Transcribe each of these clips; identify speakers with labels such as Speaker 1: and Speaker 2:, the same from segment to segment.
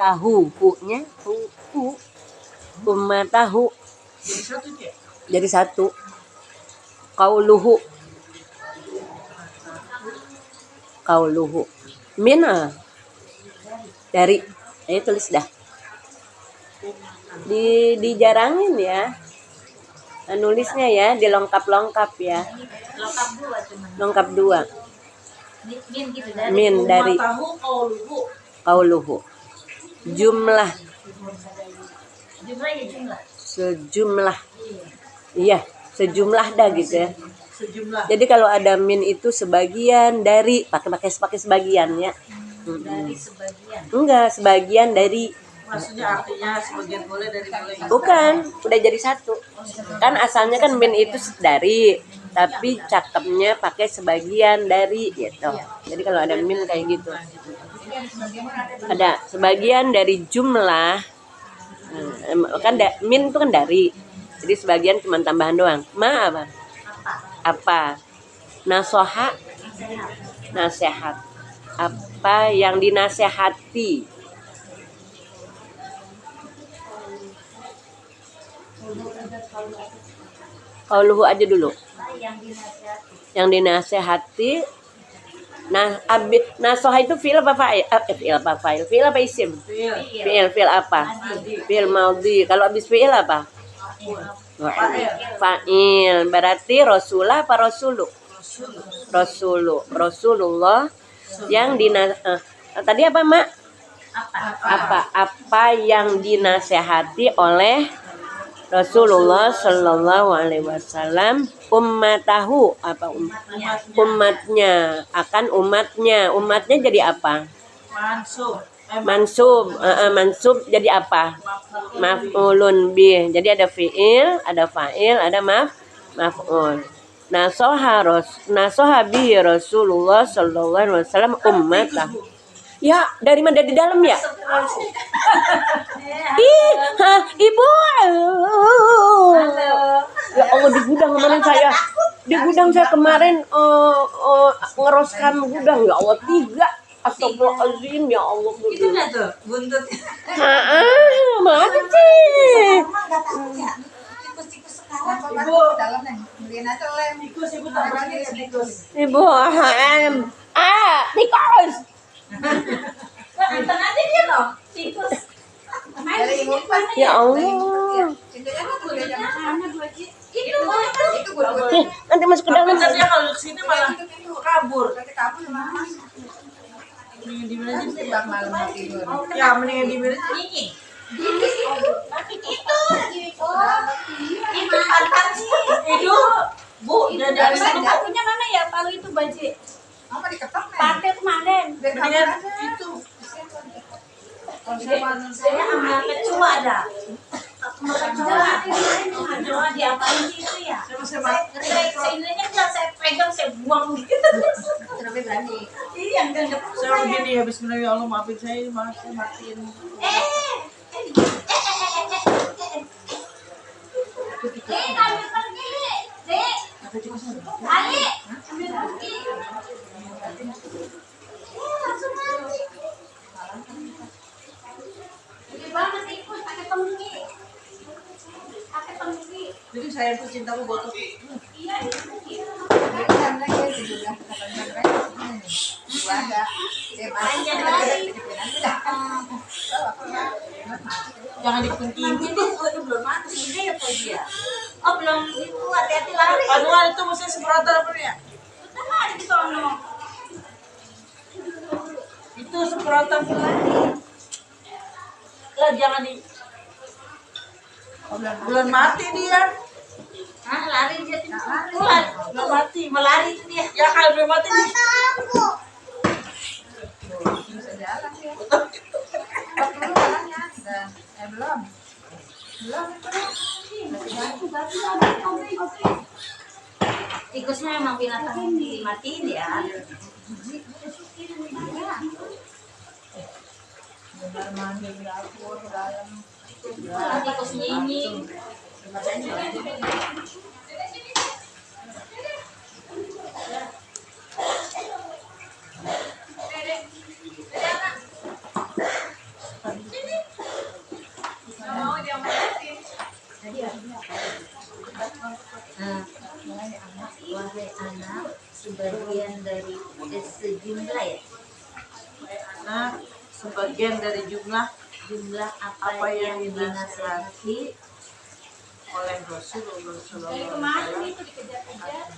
Speaker 1: ummatahu, hu-nya hu, ummatahu jadi satu. Qauluhu mina dari, ayo tulis dah. Dijarangin ya nulisnya ya, dilengkap ya. Lengkap dua. Min dari qauluhu. Jumlah. Sejumlah. Iya, sejumlah dah gitu ya. Jadi kalau ada min itu sebagian dari, pakai sebagian ya.
Speaker 2: Dari sebagian.
Speaker 1: Enggak, sebagian dari.
Speaker 3: Maksudnya artinya sebagian boleh dari boleh.
Speaker 1: Bukan, udah jadi satu. Kan asalnya kan min itu dari, tapi cakepnya pakai sebagian dari gitu. Jadi kalau ada min kayak gitu. Ada sebagian dari jumlah. Kan min itu kan dari. Jadi sebagian cuma tambahan doang. Ma apa? Nasoha, nasihat. Apa yang dinasehati? Qauluhu aja dulu. Yang dinasehati. Nah, nasoha itu fi'il apa fa'il? Fi'il apa isim? Fi'il apa? Fi'il maudhi. Kalau habis fi'il apa? Fa'il. Berarti rasulah apa rasulu? Rasulullah yang tadi apa, Mak? Apa yang dinasehati oleh Rasulullah Shallallahu Alaihi Wasallam ummatahu, apa umatnya, akan umatnya jadi apa? Mansub jadi apa? Maf'ulun bih. Jadi ada fi'il, ada fa'il, ada maf'ul. Nasoha bihi Rasulullah Shallallahu Alaihi Wasallam ummatahu. Ya, dari mana? Dari dalam ya? Ibu. Ya Allah, di gudang kemarin saya. Di gudang saya kemarin ngeroskan gudang. Ya Allah, 3. Astagfirullahaladzim, ya Allah.
Speaker 3: Itu enggak tuh, buntut.
Speaker 1: Mana sih?
Speaker 2: Tikus sekarang.
Speaker 3: Ibu,
Speaker 2: Beliin aja lem.
Speaker 3: tikus ibu tak berani ya tikus.
Speaker 1: Ibu, tikus.
Speaker 2: Nonton aja dia loh, tikus.
Speaker 1: Ya Allah.
Speaker 2: Itu
Speaker 1: Nanti masuk ke dalam.
Speaker 3: Tapi dia kalau ke sini malah kabur. Mendingan di mana aja sih? Ya, mendingan di mana aja.
Speaker 2: Itu pantat sih.
Speaker 3: Itu, Bu, udah dari sana.
Speaker 2: Palunya mana ya? Palu itu baji. Apa diketok nih? Pakai kemarin.
Speaker 3: Mendingan itu.
Speaker 2: Saya ambil kecoa dah. Kecoa diapain sih itu ya? Seindahnya enggak saya pegang, saya buang gitu. Terlalu berani. Iya, enggak.
Speaker 3: Saya begini ya, bismillah ya Allah, maafin saya, maaf saya matiin.
Speaker 2: Ambil pergi. Dek. Ali, ambil pergi. Langsung mati. Gede banget ikut pakai temui.
Speaker 3: Jadi saya tuh cintaku botok.
Speaker 2: Iya, itu.
Speaker 3: Jangan dikunting.
Speaker 2: Itu belum mati ini ya kok dia. Oh belum itu, hati-hati lari.
Speaker 3: Aduh, itu mesti semprotan apa ya?
Speaker 2: Udah ada di sono.
Speaker 3: Itu semprotan lah, jangan di. Belum mati dia.
Speaker 2: Hah, lari dia tidak lari.
Speaker 3: Belum mati.
Speaker 2: Melari itu dia.
Speaker 3: Ya kalau belum mati dia.
Speaker 2: Tikusnya emang binatang dimatiin ya. Tikusnya ini. sebagian dari sejumlah ya.
Speaker 3: Nah, sebagian dari jumlah
Speaker 2: Jumlah apa,
Speaker 3: apa
Speaker 2: yang
Speaker 3: yang
Speaker 2: dinasehati
Speaker 3: oleh Rasulullah
Speaker 2: dari
Speaker 3: SAW.
Speaker 2: kemarin itu dikejar-kejar.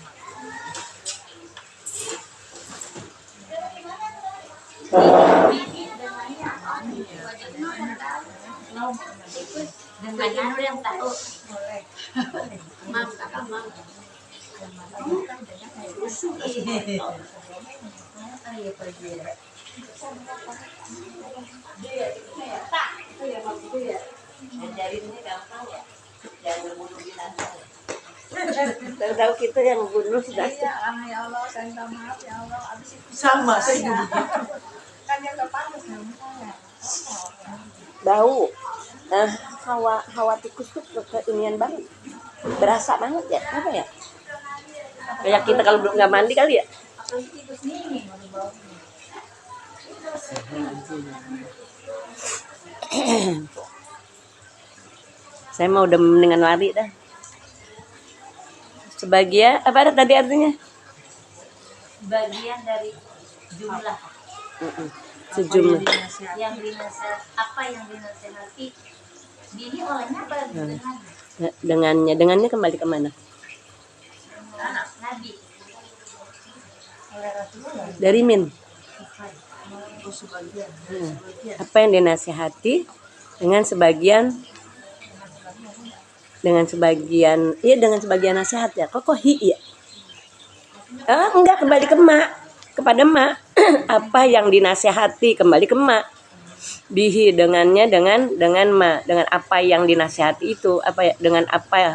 Speaker 2: Dengan anu yang tahu. Mam, kakak mam. Iya pergi ya. Tak, itu ya begitu ya. Dari ini gampang ya. Jangan membunuh binatang.
Speaker 1: Tahu kita yang bunuh sudah.
Speaker 3: Iya, ya Allah, saya minta maaf ya Allah. Abis itu sama saya juga begitu. Kan yang udah panas namanya.
Speaker 1: Bau. Nah, hawa tikus tuh keinian banget. Berasa banget ya, apa ya? Kayak kita kalau belum nggak mandi kali ya.
Speaker 2: Apa sih tikus nih?
Speaker 1: Saya mau udah mendingan lari dah. Sebagian apa ada tadi artinya?
Speaker 2: Bagian dari jumlah
Speaker 1: Sejumlah.
Speaker 2: yang dinasehati bini olehnya apa
Speaker 1: Dengannya kembali kemana?
Speaker 2: anak Nabi
Speaker 3: Oleh Rasulullah.
Speaker 1: Dari min.
Speaker 3: Oh, sebagian.
Speaker 1: Apa yang dinasihati dengan sebagian iya dengan sebagian nasihat ya. Kok hi ya? Enggak, kembali ke mak, kepada mak. Apa yang dinasihati kembali ke mak. Bihi dengannya dengan mak, dengan apa yang dinasihati itu, apa ya, dengan apa ya?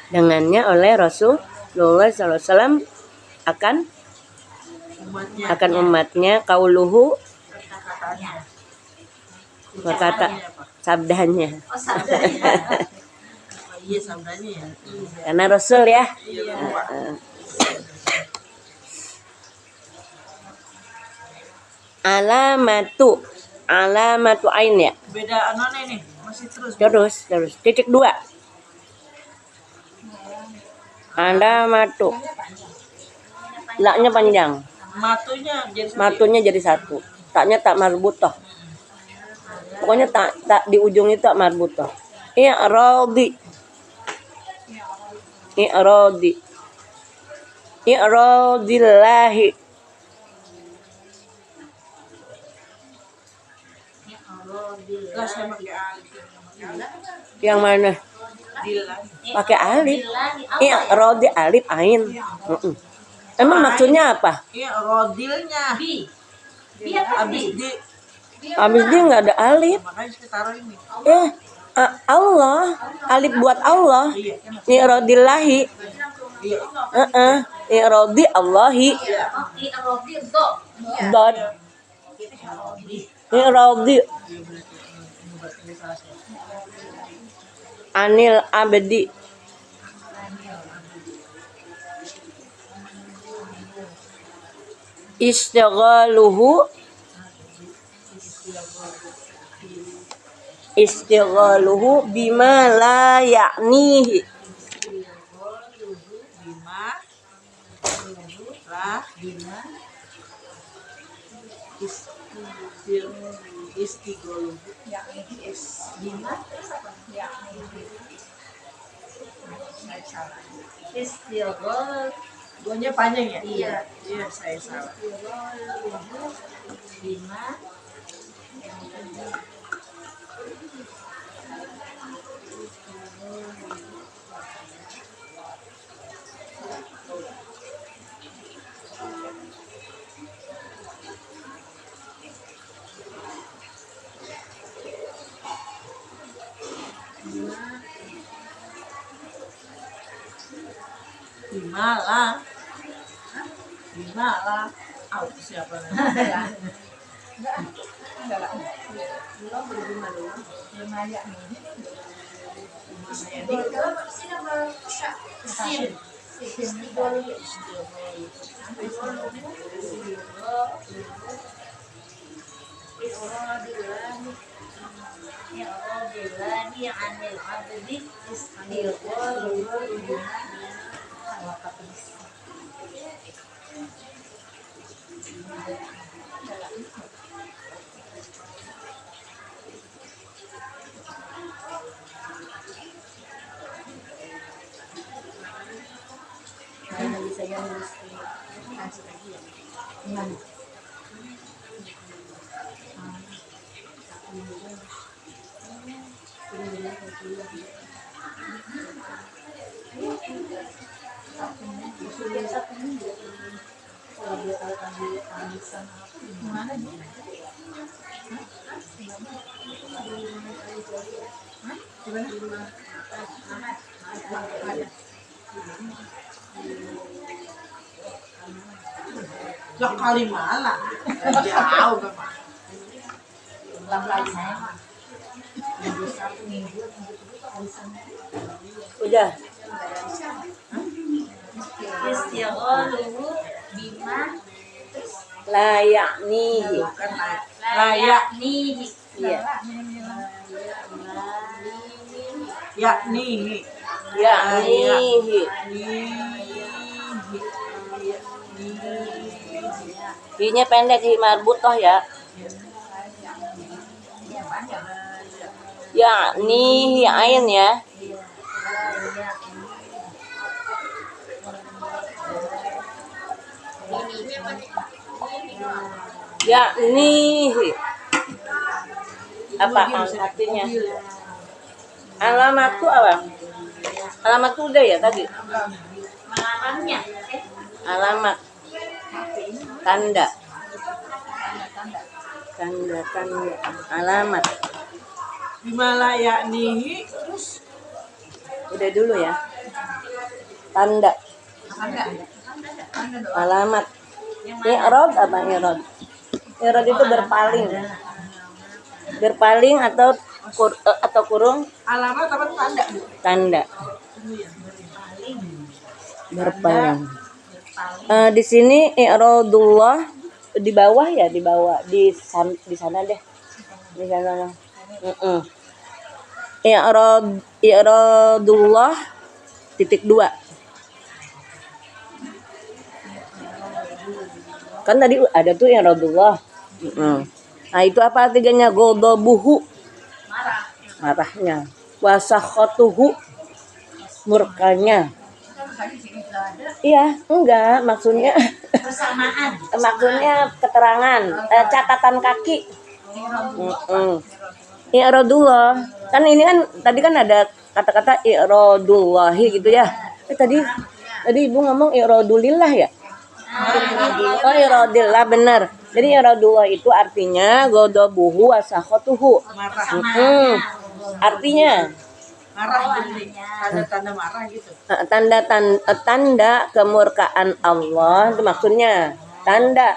Speaker 1: Dengannya oleh Rasulullah SAW akan umatnya kauluhu berkata sabdanya.
Speaker 2: oh sabdanya
Speaker 3: Iya, sabdanya ya.
Speaker 1: Karena Rasul ya.
Speaker 3: Iya,
Speaker 1: Alamatu ain ya.
Speaker 3: beda anone nih, masih terus.
Speaker 1: Terus. Titik 2. Alamatu. Laknya panjang.
Speaker 3: Matunya jadi
Speaker 1: Satu. Taknya tak marbutah. Pokoknya tak di ujung itu tak marbutah. I'radillahi.
Speaker 3: lah saya pakai alif.
Speaker 1: Yang mana?
Speaker 3: Dilan.
Speaker 1: Pakai alif. I'radi alif ain. Emang maksudnya apa?
Speaker 3: Iya, rodilnya.
Speaker 2: bi apa
Speaker 3: Habis
Speaker 2: bi
Speaker 3: di
Speaker 1: Habis dia nggak ada alif.
Speaker 3: makanya saya taruh ini.
Speaker 1: Allah, alif buat Allah.
Speaker 3: Iya.
Speaker 1: I'radillahi.
Speaker 3: Iya.
Speaker 1: I'radi Allahi.
Speaker 2: I'radi do
Speaker 1: Dot. I'radi anil abdi. Istighaluhu bima la ya'nihi.
Speaker 3: Istighaluhu
Speaker 2: istighol
Speaker 3: Gonya panjang ya?
Speaker 2: Iya.
Speaker 3: Iya, saya salah.
Speaker 2: bima
Speaker 3: Bimalah. Siapa namanya?
Speaker 2: Ya Allah bilani anil abdi istighol
Speaker 3: Lah Kalimalang. Jauh memang.
Speaker 1: Udah.
Speaker 2: Istigholu bima
Speaker 1: Layak nih.
Speaker 3: Kan
Speaker 2: layak nih.
Speaker 1: Iya.
Speaker 3: yakni
Speaker 1: Ya nih. Hi-nya pendek, hi marbutoh ya. Ya nih, ain ya. Ya nih. Apa artinya? Alamat tuh apa? Alamat tuh udah ya tadi.
Speaker 2: Melarangnya.
Speaker 1: Alamat. Tanda. Tanda. Alamat.
Speaker 3: Bimala yakni terus
Speaker 1: Udah dulu ya. Tanda. Alamat. I'rad apa i'rad? I'rad itu berpaling. Berpaling atau kurung
Speaker 3: alamat apa tanda Bu?
Speaker 1: tanda. Berpaling. Di sini i'radullah di bawah ya, di bawah di sana deh. Di sana. I'radullah titik 2. Kan tadi ada tuh i'radullah. Nah, itu apa artinya? Godobuhu, marahnya. Wasakhatuhu, murkanya. Iya, enggak, maksudnya
Speaker 2: Persamaan.
Speaker 1: maksudnya keterangan, catatan kaki. I'radullah. Kan ini kan tadi kan ada kata-kata i'radullahi gitu ya. Tadi Ibu ngomong i'radulillah ya? Oh, iradillah benar. Jadi iradullah itu artinya godobuhu wasakhatuhu. Artinya
Speaker 3: marah gitu. Tanda-tanda marah gitu.
Speaker 1: Tanda kemurkaan Allah itu maksudnya. Tanda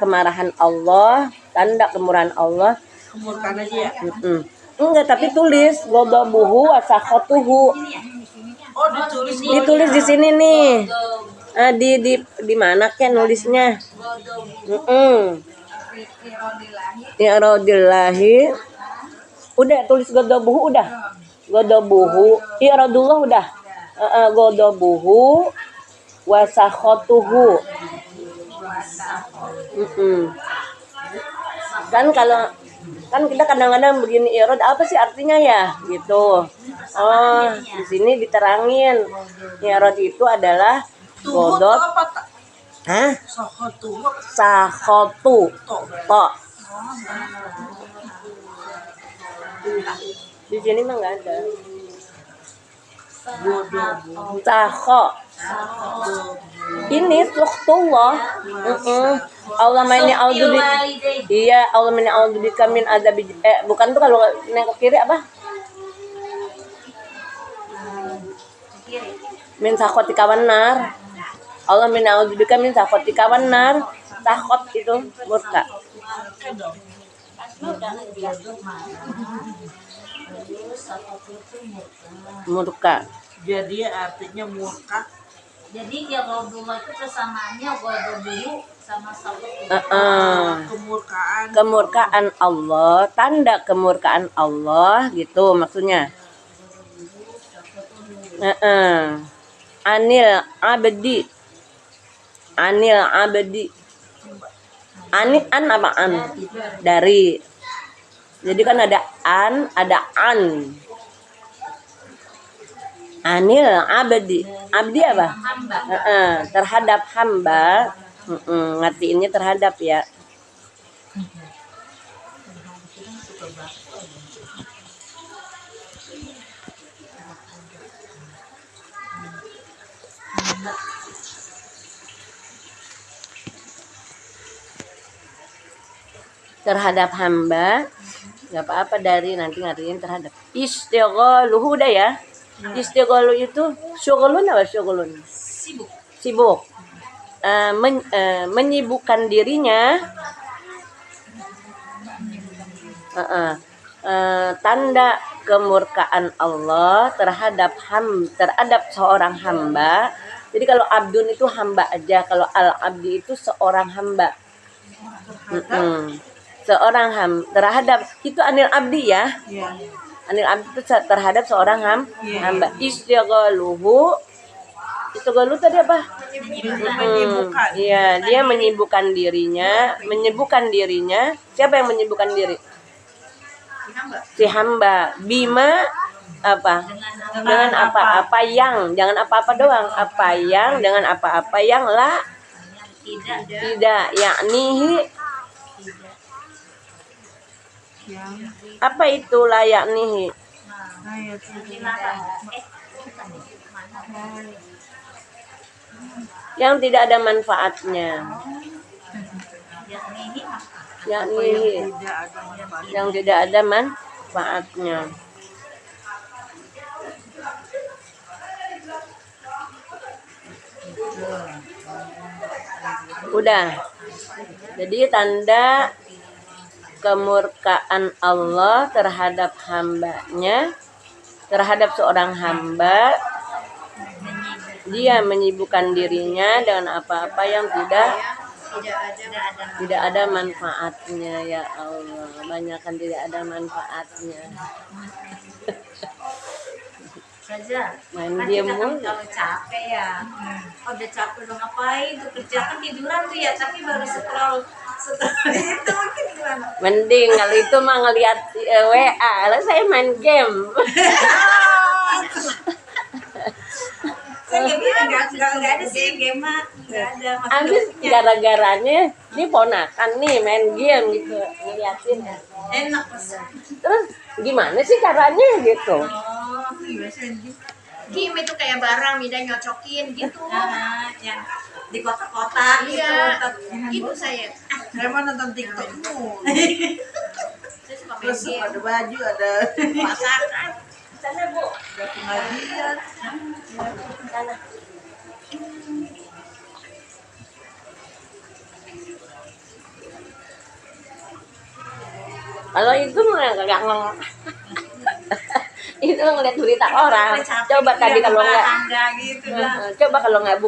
Speaker 1: kemarahan Allah, tanda kemurahan Allah.
Speaker 3: Kemurkaan aja ya.
Speaker 1: Enggak, tapi tulis godobuhu wasakhatuhu.
Speaker 3: Oh, ditulis
Speaker 1: Ditulis di sini nih. Di mana kan nulisnya? I'radillahi. Udah tulis godobuhu udah. Godobuhu, i'radullah udah. Godobuhu wasakhatuhu. Kan kita kadang-kadang begini i'rad apa sih artinya ya gitu. Oh, di sini diterangin. I'rad itu adalah godot. Hah? Sahotu. To. Di sini mah enggak ada. Saho. Ini suhtullah. Allah maini audzubi. Iya, Allah maini audzubika min adzabi. Bukan tuh kalau nengok kiri apa? Min sakhotika wanar. Allah min a'udzubika min sakhotika wanar. Sakhot itu murka. Murka.
Speaker 3: Jadi artinya murka.
Speaker 2: Jadi ya godullah itu kesamaannya godobuhu sama sakhot.
Speaker 1: Kemurkaan Allah, tanda kemurkaan Allah gitu maksudnya. Anil abdi. Anil abdi. An apa an? Dari. Jadi kan ada an, ada an. Anil abdi. Abdi apa?
Speaker 2: Hamba.
Speaker 1: Terhadap hamba. Ngertiinnya terhadap ya. Terhadap hamba, nggak apa-apa dari nanti ngertiin terhadap. Istighaluhu udah ya. Istighalu itu syughlun apa syughlun?
Speaker 2: Sibuk.
Speaker 1: Sibuk. Menyibukkan dirinya. Tanda kemurkaan Allah terhadap seorang hamba. Jadi kalau abdun itu hamba aja, kalau al-abdi itu seorang hamba. Seorang terhadap itu anil abdi ya. Anil abdi itu terhadap seorang hamba. Istighaluhu. Istighalu tadi apa?
Speaker 3: Menyibukkan.
Speaker 1: Iya, dia menyibukkan dirinya. Siapa yang menyibukkan diri? Si hamba. Bima apa? Dengan apa-apa yang, jangan apa-apa doang. Apa yang dengan apa-apa yang tidak yaknihi. Apa itu layak nih? Yang tidak ada manfaatnya. Yakni yang tidak ada manfaatnya. Udah. Jadi tanda kemurkaan Allah terhadap hambanya, terhadap seorang hamba, dia menyibukkan dirinya dengan apa-apa yang tidak ada manfaatnya. Ya Allah, banyakkan tidak ada manfaatnya.
Speaker 2: Saja.
Speaker 1: Main
Speaker 2: Kan
Speaker 1: game
Speaker 2: kita kan
Speaker 1: mulu.
Speaker 2: kalau capek ya, udah capek udah ngapain tuh kerja kan tiduran tuh ya, tapi baru scroll itu mungkin gimana?
Speaker 1: Mending kalau itu mah ngeliat WA, lalu saya main game.
Speaker 2: Saya nggak ada sih game mah, nggak ada.
Speaker 1: Habis gara-garanya ini ponakan nih main game gitu ngeliatin.
Speaker 2: Enak mas.
Speaker 1: Terus gimana sih caranya gitu?
Speaker 2: Oh, game itu kayak barang Mida nyocokin gitu. Yang di kotak-kotak gitu. Gitu saya.
Speaker 3: Saya mau nonton TikTok tuh.
Speaker 2: Saya suka main
Speaker 3: Terus
Speaker 2: game.
Speaker 3: ada baju, ada
Speaker 2: Masakan. Sana Bu.
Speaker 3: ada pengajian.
Speaker 1: Sana. Kalau itu nggak itu ngeliat berita orang. Coba tadi kalau nggak
Speaker 2: gitu dah.
Speaker 1: coba kalau nggak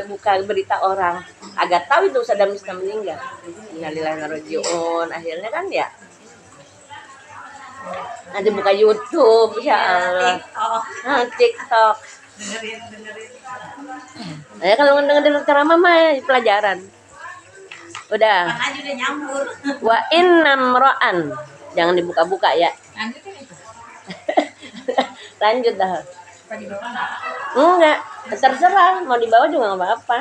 Speaker 1: buka berita orang, agak tahu itu Saddam Hussein meninggal. Innalillahi wa inna ilaihi raji'un. Akhirnya kan ya nanti buka YouTube, ya Allah. TikTok.
Speaker 2: Dengerin.
Speaker 1: Kalau ngedenger ceramah mah pelajaran. Udah.
Speaker 2: Bang aja udah nyambur.
Speaker 1: Wa innamra'an. Jangan dibuka-buka ya.
Speaker 2: Lanjutin itu.
Speaker 1: Lanjut dah.
Speaker 2: Apa di bawah?
Speaker 1: Enggak, terserah mau dibawa juga nggak apa-apa.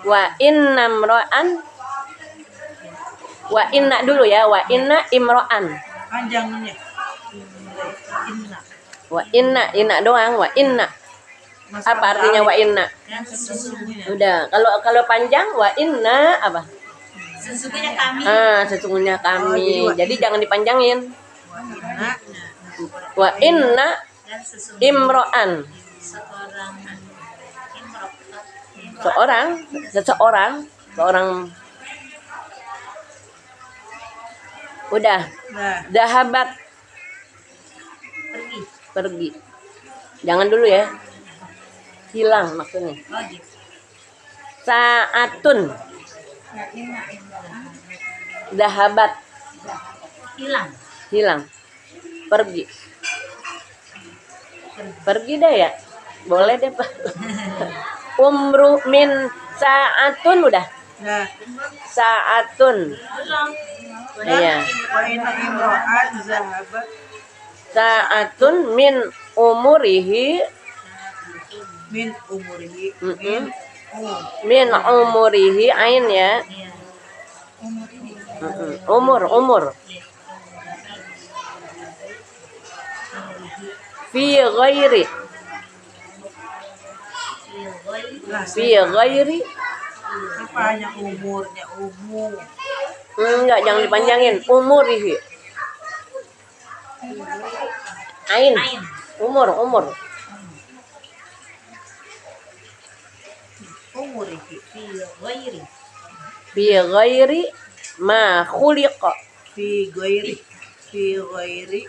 Speaker 1: Wa innamra'an. Wa inna dulu ya, wa inna imra'an.
Speaker 3: Panjangnya.
Speaker 1: Wa inna doang, wa inna. Apa artinya wa inna?
Speaker 2: Yang sesungguhnya.
Speaker 1: Udah, kalau panjang wa inna apa?
Speaker 2: Sesungguhnya kami.
Speaker 1: Sesungguhnya kami. Jadi jangan dipanjangin.
Speaker 3: Nah,
Speaker 1: Wa inna
Speaker 2: Dan sesungguhnya
Speaker 1: imro'an. Seorang. Udah.
Speaker 3: nah.
Speaker 1: Dahabat pergi. Jangan dulu ya. Hilang maksudnya.
Speaker 2: Oh gitu.
Speaker 1: Saatun. Dahabat
Speaker 2: Hilang.
Speaker 1: pergi dah ya. Boleh deh Pak. Umru min saatun udah.
Speaker 3: Nah,
Speaker 1: Saatun. Iya.
Speaker 3: wa inna imro'an zahabat
Speaker 1: Saatun min umurihi.
Speaker 3: min umurihi
Speaker 1: Mm-mm.
Speaker 3: um
Speaker 1: Min umurihi ain ya. Mm-mm. Umur. Fi ghairi.
Speaker 3: Nah,
Speaker 1: Fi ghairi.
Speaker 3: apa hanya umurnya umum
Speaker 1: Enggak, jangan dipanjangin. Umurihi. Ain. Umur.
Speaker 3: umurihi
Speaker 1: Fi ghairi ma khuliqa.
Speaker 3: fi ghairi fi ghairi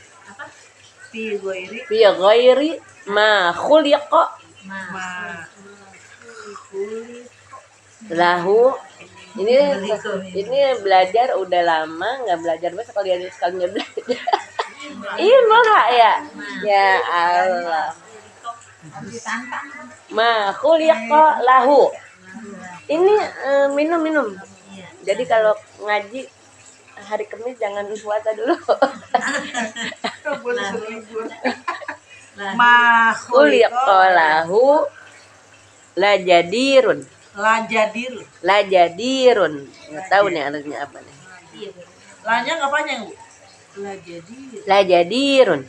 Speaker 3: fi ghairi
Speaker 1: Fi ghairi ma khuliqa
Speaker 3: ma
Speaker 1: lahu. Ini belajar udah lama nggak belajar, besok sekalinya belajar. Iya enggak ya? Ya Allah. Ma khuliqa lahu. Ini minum. Jadi kalau ngaji hari Kamis jangan puasa dulu.
Speaker 3: boleh suruh libur ma
Speaker 1: Khuliqa lahu lajadirun. Lajadirun. Nggak tahu nih artinya apa nih.
Speaker 3: lanya nggak panjang Bu
Speaker 1: Lajadirun.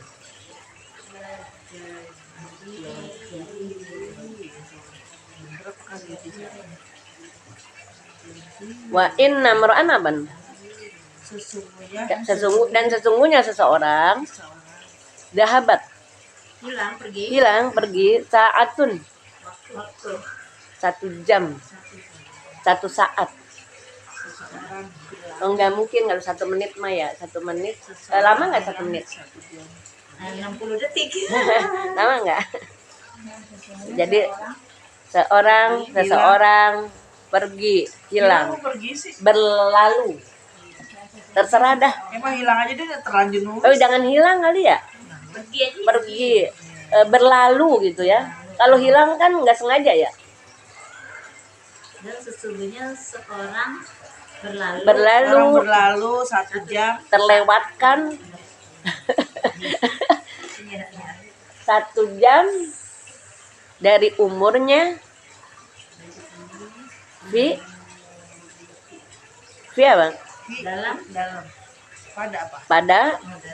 Speaker 1: Wa inna mar'an aban.
Speaker 3: sesungguhnya
Speaker 1: Sesungguhnya seseorang dahabat hilang pergi saatun
Speaker 2: Waktu.
Speaker 1: 1 jam 1 saat. Oh, nggak mungkin kalau 1 menit mah ya 1 menit lama nggak 1 menit
Speaker 2: 60 detik.
Speaker 1: lama nggak. Jadi seseorang pergi hilang
Speaker 3: pergi sih
Speaker 1: berlalu terserah dah.
Speaker 3: emang hilang aja dia terlanjur nulis
Speaker 1: Oh jangan hilang kali ya, pergi berlalu gitu ya. Kalau hilang kan nggak sengaja ya.
Speaker 2: Dan sesungguhnya seorang berlalu.
Speaker 3: orang berlalu 1 jam
Speaker 1: Terlewatkan
Speaker 2: Iya.
Speaker 1: 1 jam dari umurnya. Fi apa?
Speaker 2: Dalam
Speaker 3: pada apa
Speaker 1: Pada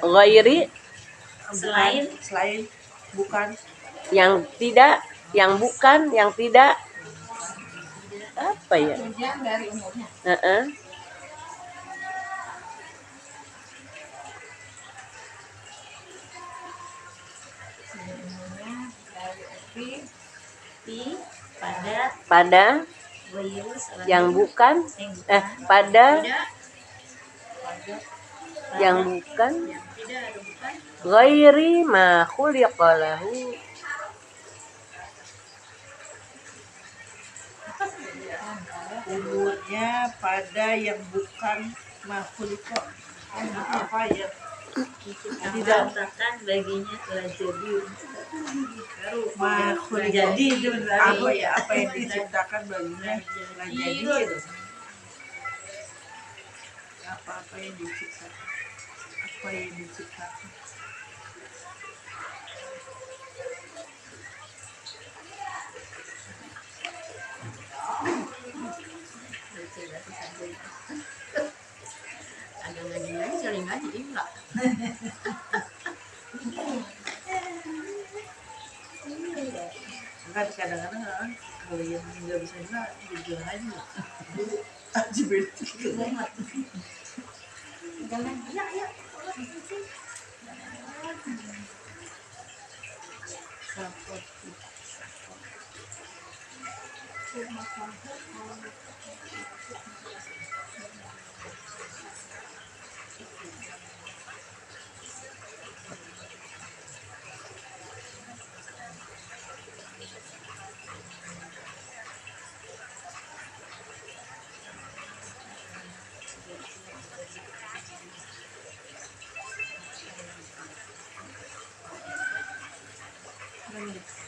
Speaker 1: ghairi
Speaker 3: selain bukan
Speaker 1: yang tidak, yang bukan, yang tidak apa ya?
Speaker 3: dari umurnya
Speaker 1: Heeh. Pada yang bukan pada yang bukan ghairi ma khuliqa lahu.
Speaker 3: umurnya pada yang bukan makhluk apa ya
Speaker 2: diciptakan baginya telah jadi
Speaker 3: makhluk
Speaker 2: jadi itu
Speaker 3: apa ya apa yang diciptakan baginya telah jadi apa yang diciptakan
Speaker 2: ada lagi sering ngaji enggak.
Speaker 3: kan kadang-kadang kalau yang nggak bisa juga aja aja beda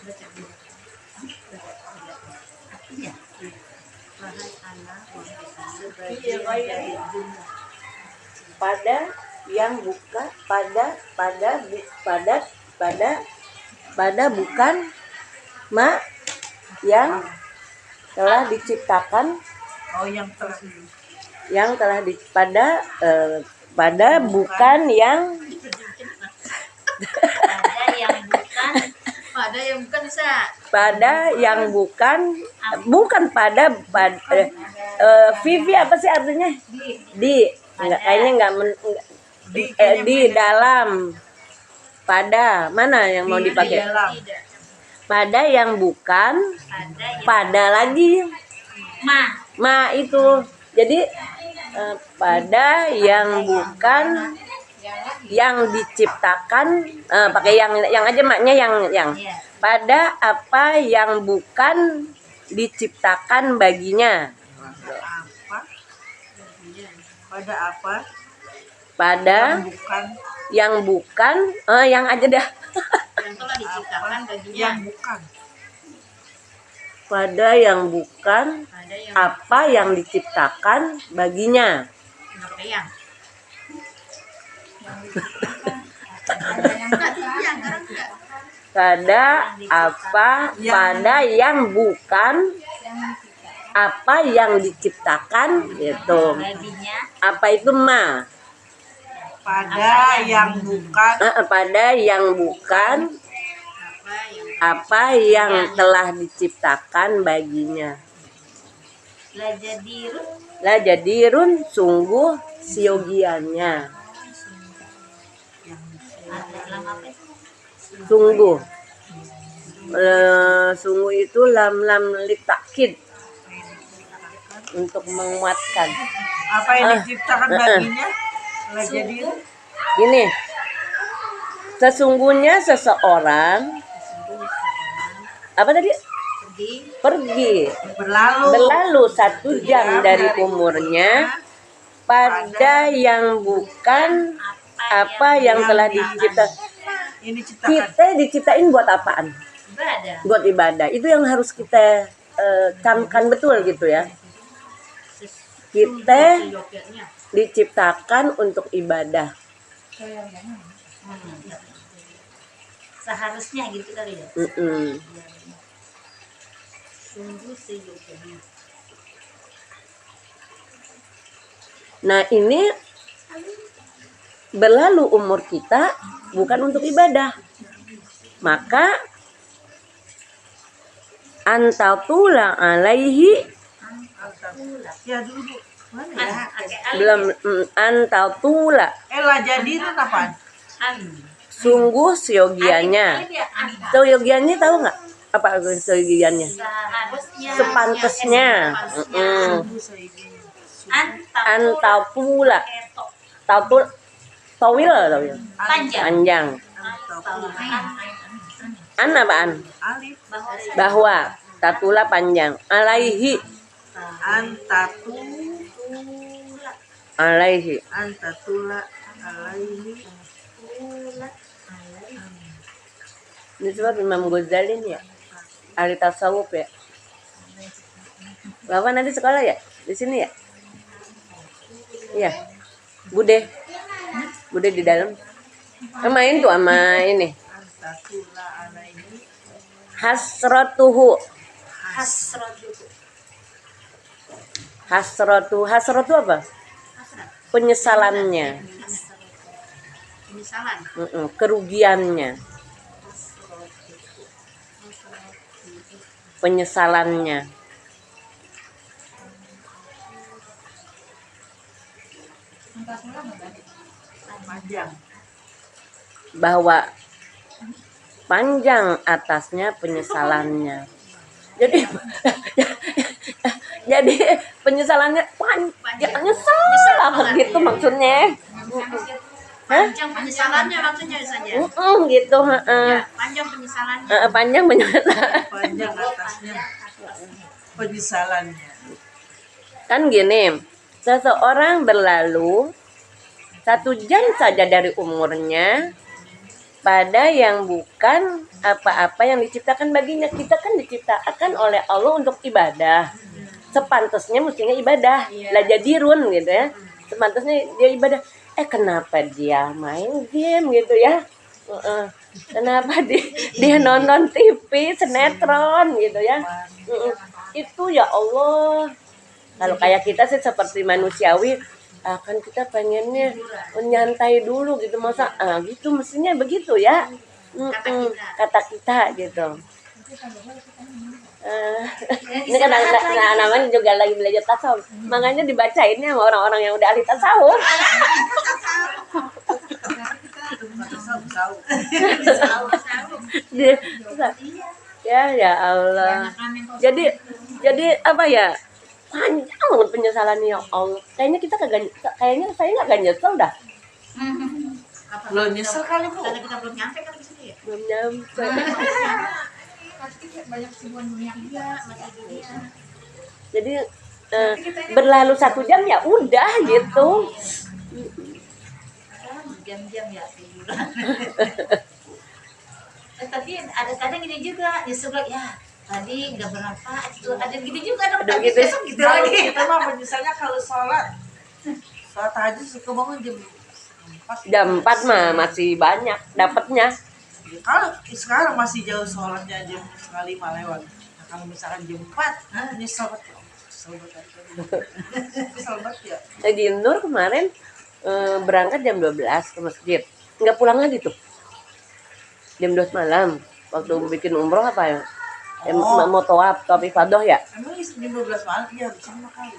Speaker 2: Baca dulu.
Speaker 1: pada yang bukan pada bukan ma yang telah diciptakan pada bukan yang
Speaker 2: Ada yang bukan bisa.
Speaker 1: pada yang bukan Vivi apa sih artinya? Enggak, kayaknya enggak di dalam. Pada mana yang mau dipakai? Pada yang bukan pada lagi. Ma itu. Jadi pada yang bukan yang diciptakan, pakai yang aja maknya yang pada apa yang bukan diciptakan baginya.
Speaker 3: Pada apa
Speaker 1: Pada
Speaker 3: bukan
Speaker 1: yang bukan yang aja dah.
Speaker 2: Yang telah diciptakan baginya.
Speaker 3: yang bukan
Speaker 1: Pada yang bukan
Speaker 2: Ada yang
Speaker 1: apa yang diciptakan baginya.
Speaker 2: Kenapa yang?
Speaker 1: Pada apa pada yang bukan apa yang diciptakan gitu. Apa itu ma?
Speaker 3: pada yang bukan
Speaker 1: Pada yang bukan apa yang telah diciptakan baginya. La jadirun sungguh siogiannya. Sungguh. Sungguh itu lam litakid untuk menguatkan.
Speaker 3: apa yang diciptakan baginya jadi
Speaker 1: Gini, sesungguhnya seseorang apa tadi? Pergi berlalu 1 jam dari umurnya pada yang bukan apa yang telah diciptakan.
Speaker 3: ini ciptakan
Speaker 1: Kita diciptain buat apaan? Buat ibadah. Itu yang harus kita camkan betul gitu ya. Kita diciptakan untuk ibadah.
Speaker 2: Seharusnya gitu kali ya. Sungguh seyogyanya.
Speaker 1: Nah ini berlalu umur kita bukan untuk ibadah. Maka antatula alaihi
Speaker 3: ya dulu Bu. Mana ya
Speaker 1: belum antatula
Speaker 3: lah jadi itu apaan
Speaker 1: sungguh seyogianya. Seyogianya tahu nggak apa seyogianya? Sepantasnya. Antatula tawil panjang. Apaan?
Speaker 3: alif
Speaker 1: Bahwa tatula panjang. Alaihi
Speaker 3: antatula alaihi
Speaker 1: Ini sebab Imam Ghazali nih ya, ahli tasawuf ya. Bapak nanti sekolah ya di sini ya? Iya. Bude di dalam. Main tuh sama ini.
Speaker 3: antatula alaihi
Speaker 1: Hasratuhu. Hasratu apa? Penyesalannya.
Speaker 2: Penyesalan.
Speaker 1: Kerugiannya. Penyesalannya.
Speaker 3: panjang
Speaker 1: Bahwa panjang atasnya penyesalannya. Jadi penyesalannya panjang, nyesel banget gitu maksudnya.
Speaker 2: Panjang penyesalannya maksudnya saja.
Speaker 1: Gitu.
Speaker 2: Panjang penyesalannya.
Speaker 1: Panjang penyesalan.
Speaker 3: panjang atasnya penyesalannya
Speaker 1: Kan gini, seseorang berlalu 1 jam saja dari umurnya pada yang bukan apa-apa yang diciptakan baginya. Kita kan diciptakan oleh Allah untuk ibadah. sepantasnya mestinya ibadah. Lah jadirun gitu ya. Sepantasnya dia ibadah. Kenapa dia main game gitu ya? Heeh. Kenapa dia nonton TV, sinetron gitu ya? Itu ya Allah. Kalau kayak kita sih seperti manusiawi, kan kita pengennya nyantai dulu gitu, masa gitu mestinya begitu ya. Kata kita gitu. Ini kan namanya juga lagi belajar tasawuf, makanya dibacainnya sama orang-orang yang udah ahli tasawuf. Ya Allah. Jadi apa ya? Panjang banget penyesalannya ya Allah. Kayaknya saya nggak nyesel dah.
Speaker 3: Belum nyesel kali Bu.
Speaker 2: Karena kita belum nyampe kan di sini ya.
Speaker 1: Belum nyampe.
Speaker 3: Pasti banyak kesibukan dunia.
Speaker 2: Iya, masih dunia.
Speaker 1: Jadi berlalu 1 jam ya udah gitu.
Speaker 2: Jam-jam ya tiduran. Tapi ada kadang gini juga, nyesel ya. Tadi nggak bermanfaat itu, ada gitu juga dong.
Speaker 1: Ada
Speaker 2: Tadi
Speaker 1: gitu.
Speaker 2: besok gitu lagi.
Speaker 3: Kita mah menyesalnya kalau sholat tahajud suka bangun jam 4.
Speaker 1: Jam 4 mah masih banyak dapatnya.
Speaker 3: Kalau sekarang masih jauh sholatnya jam 4:30 lewat. Nah, kalau misalkan jam 4, nyesel banget. Nyesel banget ya.
Speaker 1: Di Nur kemarin berangkat jam 12 ke masjid. Nggak pulang lagi tuh. Jam 12 malam waktu bikin umroh apa ya? Mau tawaf ifadah ya.
Speaker 3: Emang jam 12 malam ya di sini kali.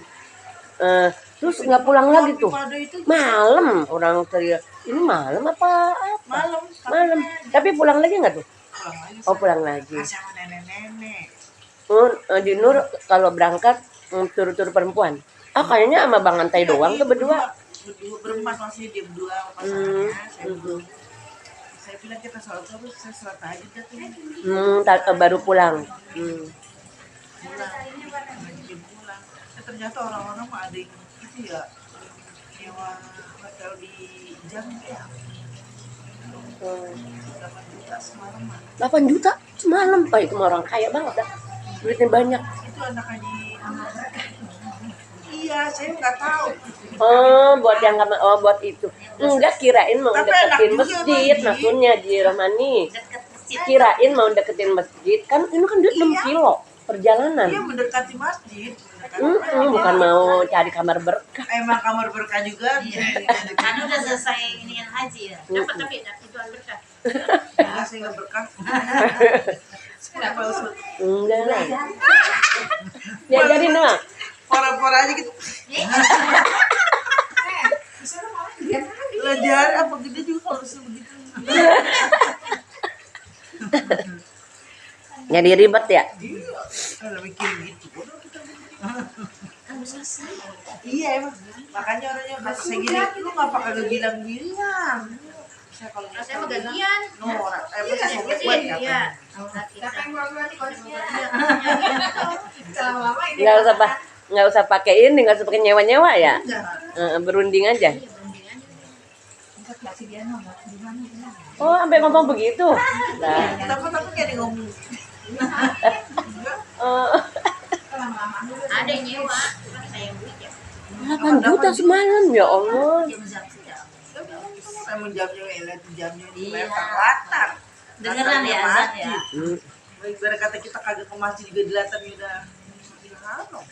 Speaker 1: Terus nggak pulang lagi tuh.
Speaker 3: Ibadah itu
Speaker 1: Malam orang teriak. Ini malam apa? Malam. Tapi pulang lagi nggak tuh?
Speaker 3: Pulang lagi.
Speaker 1: Pulang lagi.
Speaker 3: Sama nenek-nenek.
Speaker 1: Di Nur kalau berangkat tur-tur perempuan. Kayaknya sama Bang Antai doang tuh berdua.
Speaker 3: Berdua berempat masih dia berdua pasangannya. Saya bilang kita sholat terus, saya sholat tahajud dah tuh.
Speaker 1: Baru pulang.
Speaker 3: Pulang. Ternyata orang-orang mah ada yang itu ya nyewa hotel di Jambi ya. 8 juta semalam mah.
Speaker 1: 8 juta semalam, Pak, itu mah orang kaya banget dah. Duitnya banyak.
Speaker 3: Itu anak haji. Iya, saya nggak tahu.
Speaker 1: Buat yang buat itu. Enggak, kirain mau
Speaker 3: Tapi
Speaker 1: deketin
Speaker 3: enak juga,
Speaker 1: masjid,
Speaker 3: Bang.
Speaker 1: maksudnya Ji Rahmani.
Speaker 2: Dekat masjid.
Speaker 1: Kirain mau deketin masjid, kan ini kan duit 6 kilo perjalanan.
Speaker 3: Dia mendekati masjid.
Speaker 1: Bukan mau cari kamar berkah.
Speaker 3: Emang kamar berkah juga.
Speaker 2: Kan udah selesai ini yang haji ya. Dapat tapi doa berkah.
Speaker 3: Enggak, saya nggak berkah. Saya palsu.
Speaker 1: Enggak lah. Diajarin doang.
Speaker 3: Pora-pora aja gitu. Belajar apa gede juga kalau begitu.
Speaker 1: Jadi ribet ya.
Speaker 3: Iya, kalau mikir gitu.
Speaker 2: Kan udah selesai.
Speaker 3: Iya emang. Makanya orangnya pas saya gini, lu ngapa kagak bilang-bilang? Saya kalau
Speaker 2: Saya mau gantian.
Speaker 3: saya mau buat
Speaker 2: Iya.
Speaker 3: kapan?
Speaker 1: Nggak usah pakai ini, nggak usah pakai nyewa ya. Berunding aja. Sampai ngomong begitu. Nah.
Speaker 3: Tapi kayak dia ngomong.
Speaker 2: Ada yang nyewa, cuma saya yang beli ya.
Speaker 1: 8 juta semalam ya Allah.
Speaker 3: Emang jamnya
Speaker 2: Iya.
Speaker 3: latar.
Speaker 2: Dengeran ya azan ya.
Speaker 3: Ibarat kata kita kagak ke masjid juga dilatarnya udah haram.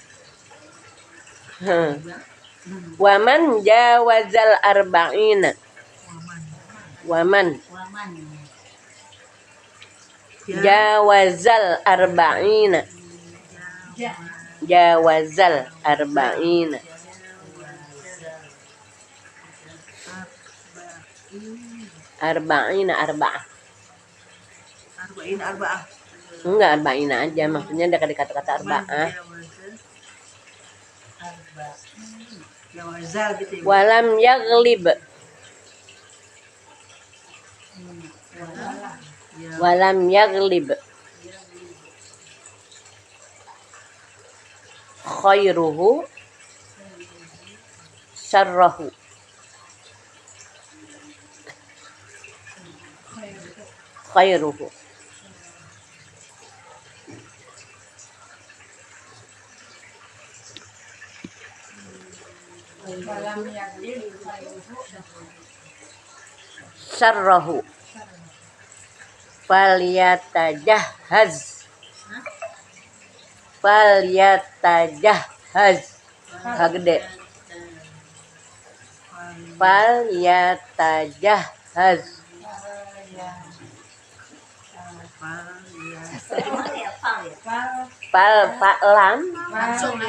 Speaker 1: Waman jawazal arba'ina. Waman jawazal arba'ina. Jawazal arba'ina. Arba'ina arba'ah.
Speaker 3: Arba'ah.
Speaker 1: Enggak, arba'ina aja, maksudnya ada kata-kata arba'ah.
Speaker 3: Jawazal gitu ya.
Speaker 1: Walam yaglib. Walam yaglib. Khairuhu syarrahu. Khairuhu. syarrahu falyatajahhaz falyatajahhaz hagede falyatajahhaz
Speaker 2: Gimana ya, Pal ya?
Speaker 1: lam
Speaker 2: Langsung.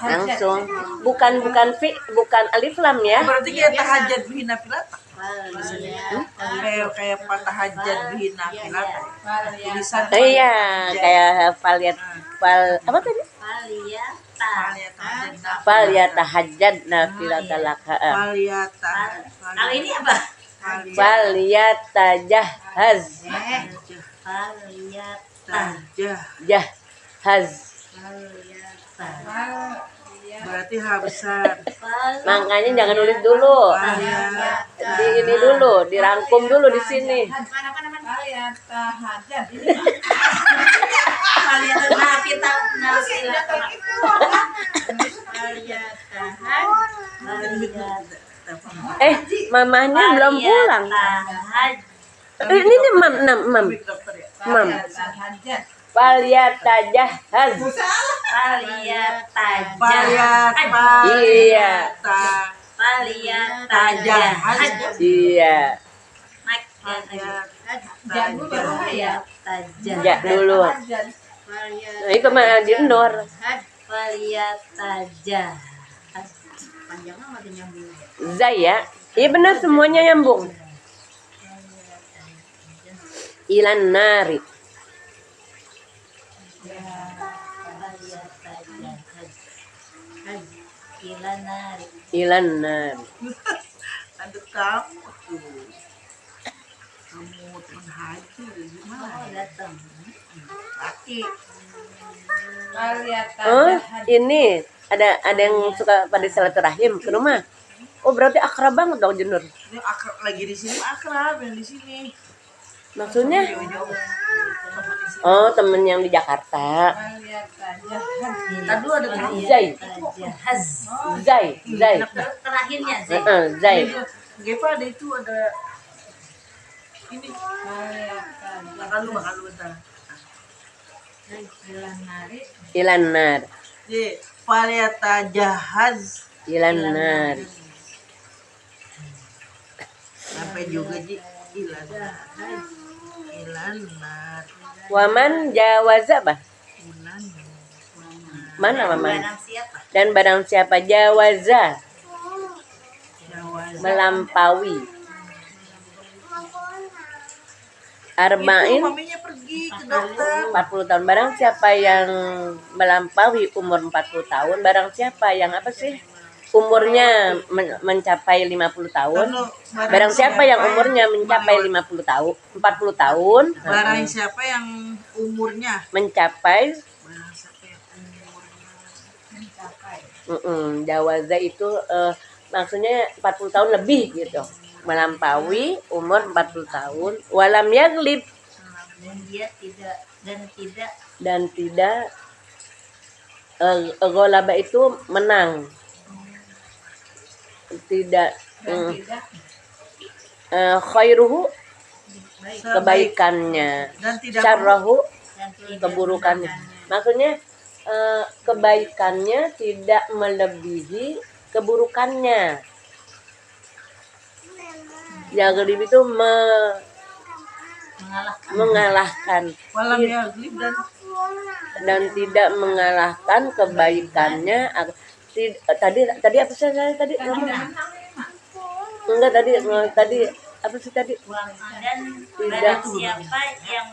Speaker 1: langsung bukan bukan alif lam ya.
Speaker 3: Berarti kayak tahajud bihina filat.
Speaker 2: Iya.
Speaker 3: Kayak tahajud bihina filat. Tulisan
Speaker 1: Iya, kayak apa tadi? Falyatahajjad nafilatalaka.
Speaker 2: Kalau ini apa?
Speaker 1: Falyatajahhaz jahhaz.
Speaker 3: Berarti habsan.
Speaker 1: Makanya jangan nulis dulu. Di ini dulu, dirangkum dulu di sini. Mamahnya belum pulang. Ini nih mam. Falyatajahhaz. Iya. Iya. Ja dulu. Nah, itu mah di Nur.
Speaker 2: Panjangnya masih nyambung.
Speaker 1: Zai ya. Iya benar semuanya nyambung. Ilan nari. Ilan nari.
Speaker 3: Ada kamu tuh. Kamu teman haji gimana?
Speaker 2: Datang.
Speaker 3: Laki.
Speaker 1: Oh, ini ada yang suka pada silaturahim ke rumah. Oh, berarti akrab banget dong Jenur.
Speaker 3: Ini akrab lagi di sini akrab yang di sini.
Speaker 1: Maksudnya? Oh, temen yang di Jakarta.
Speaker 3: Tadi ada teman.
Speaker 1: Zai.
Speaker 2: Terakhirnya
Speaker 1: Zai.
Speaker 3: Gepa ada itu ada ini. Makan lu bentar.
Speaker 1: Ilan nar.
Speaker 3: Ye, falyatajahhaz.
Speaker 1: Ilan nar.
Speaker 3: Sampai juga Ji ilan nar.
Speaker 1: Waman jawaza bah.
Speaker 3: Ilan.
Speaker 1: Mana waman?
Speaker 2: Barang siapa?
Speaker 1: Dan barang siapa jawaza
Speaker 3: Jawa.
Speaker 1: melampaui
Speaker 3: Itu
Speaker 1: arba'in
Speaker 3: maminya pergi ke dokter.
Speaker 1: 40 tahun. Barang siapa yang melampaui umur 40 tahun, barang siapa yang apa sih? Umurnya mencapai 50 tahun. Barang siapa yang umurnya mencapai 50 tahun, 40 tahun,
Speaker 3: Barang siapa yang umurnya
Speaker 1: mencapai
Speaker 3: barang siapa yang umurnya
Speaker 1: jawaza itu maksudnya 40 tahun lebih gitu. Melampaui umur 40 tahun, walam yaglib dan tidak ghalaba itu menang. Tidak khairuhu kebaikannya,
Speaker 3: dan tidak
Speaker 1: syarrahu keburukannya. Maksudnya kebaikannya tidak melebihi keburukannya. Yaglib itu mengalahkan
Speaker 3: walam yaglib
Speaker 1: dan tidak mengalahkan kebaikannya. Tadi apa sih tadi? Enggak tadi apa sih tadi?
Speaker 2: Dan
Speaker 1: Tidak.
Speaker 2: barang siapa yang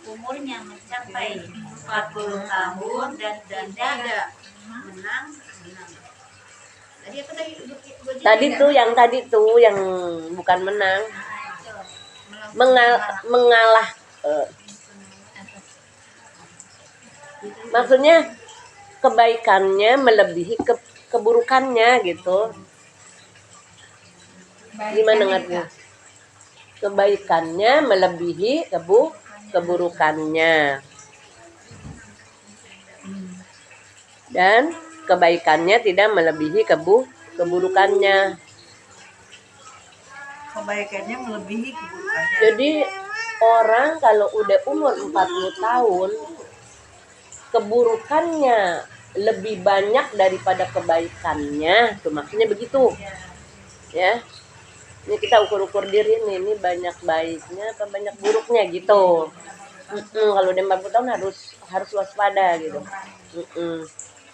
Speaker 2: umurnya mencapai 40 tahun dan tidak menang. Tadi apa tadi?
Speaker 1: Tadi tuh yang bukan menang, mengalah. Maksudnya kebaikannya melebihi keburukannya gitu. Gimana ngerti? Kebaikannya melebihi keburukannya. Dan kebaikannya tidak melebihi keburukannya.
Speaker 3: Kebaikannya melebihi keburukannya.
Speaker 1: Jadi orang kalau udah umur 40 tahun, keburukannya lebih banyak daripada kebaikannya. Tuh maksudnya begitu. Ya. Ini kita ukur-ukur diri nih, ini banyak baiknya atau banyak buruknya gitu. Kalau udah 40 tahun harus waspada gitu.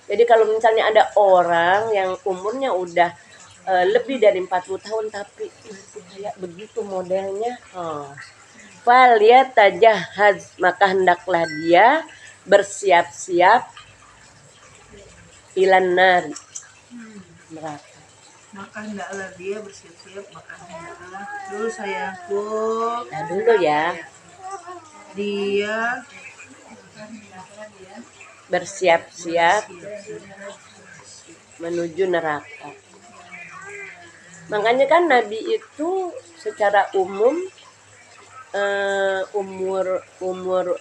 Speaker 1: Jadi kalau misalnya ada orang yang umurnya udah lebih dari 40 tahun tapi masih kayak begitu modelnya, falyatajahhaz, maka hendaklah dia bersiap-siap ilan nar, neraka.
Speaker 3: Maka hendaklah dia bersiap-siap, maka hendaklah dulu sayangku.
Speaker 1: Nah dulu ya,
Speaker 3: Dia
Speaker 1: bersiap-siap menuju neraka. Makanya kan Nabi itu secara umum umur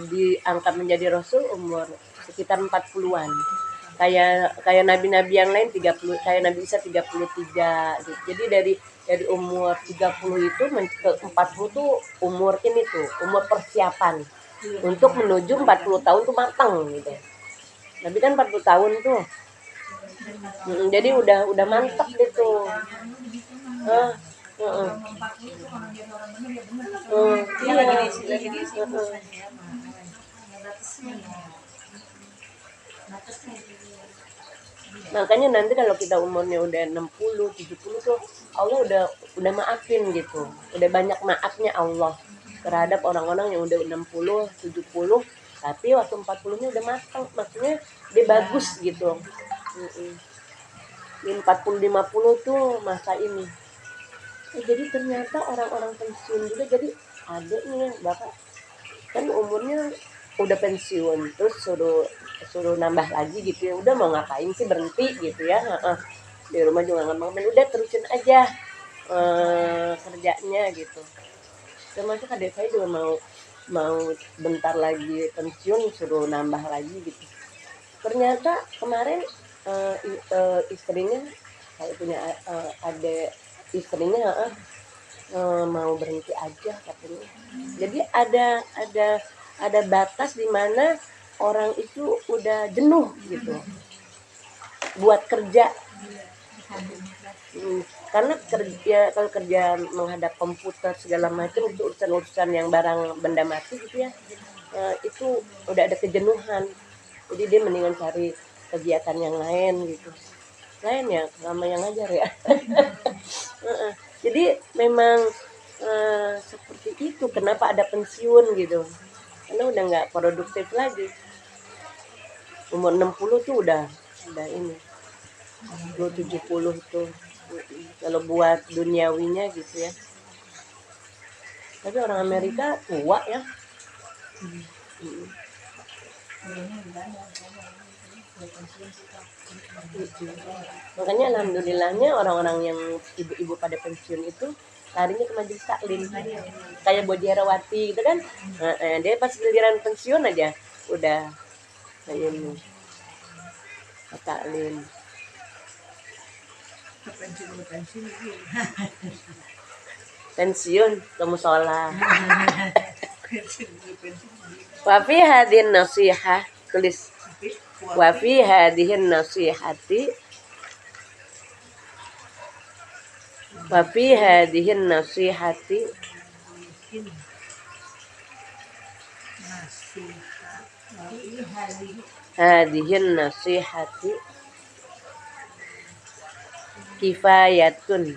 Speaker 1: diangkat menjadi rasul umur sekitar 40-an. Kayak nabi-nabi yang lain 30, kayak Nabi Isa 33 gitu. Jadi dari umur 30 itu ke 40 tuh umur ini tuh, umur persiapan untuk menuju 40 tahun tuh matang gitu. Nabi kan 40 tahun tuh. Jadi udah mantap gitu. Makanya nanti kalau kita umurnya udah 60, 70 tuh Allah udah maafin gitu. Udah banyak maafnya Allah terhadap orang-orang yang udah 60, 70 tapi waktu 40-nya udah matang, maksudnya dia bagus gitu. Di 40 50 tuh masa ini. Jadi ternyata orang-orang pensiun juga, jadi ada nih Bapak kan umurnya udah pensiun terus suruh nambah lagi gitu ya, udah mau ngapain sih, berhenti gitu ya, di rumah juga nggak mau, udah terusin aja kerjanya gitu. Termasuk adik saya juga mau bentar lagi pensiun suruh nambah lagi gitu. Ternyata kemarin istrinya, saya punya adik istrinya mau berhenti aja katanya. Jadi ada batas di mana orang itu udah jenuh gitu buat kerja. Karena kalau kerja menghadap komputer segala macam itu urusan yang barang benda mati gitu ya, itu udah ada kejenuhan. Jadi dia mendingan cari kegiatan yang lain gitu. Lain ya, lama yang ngajar ya. Jadi memang seperti itu, kenapa ada pensiun gitu, karena udah nggak produktif lagi. Umur 60 tuh udah ini, 70 tuh kalau buat duniawinya gitu ya. Tapi orang Amerika tua ya. Makanya alhamdulillahnya orang-orang yang ibu-ibu pada pensiun itu larinya ke majelis taklim, kayak Bodi Herawati gitu kan. Dia pas giliran pensiun aja udah kayak ini taklim. Pensiun kamu sholat. Wafi hadin nasihah, tulis wafi hadihin nasihati, wafi hadihin nasihati hadihin nasihati kifayatun,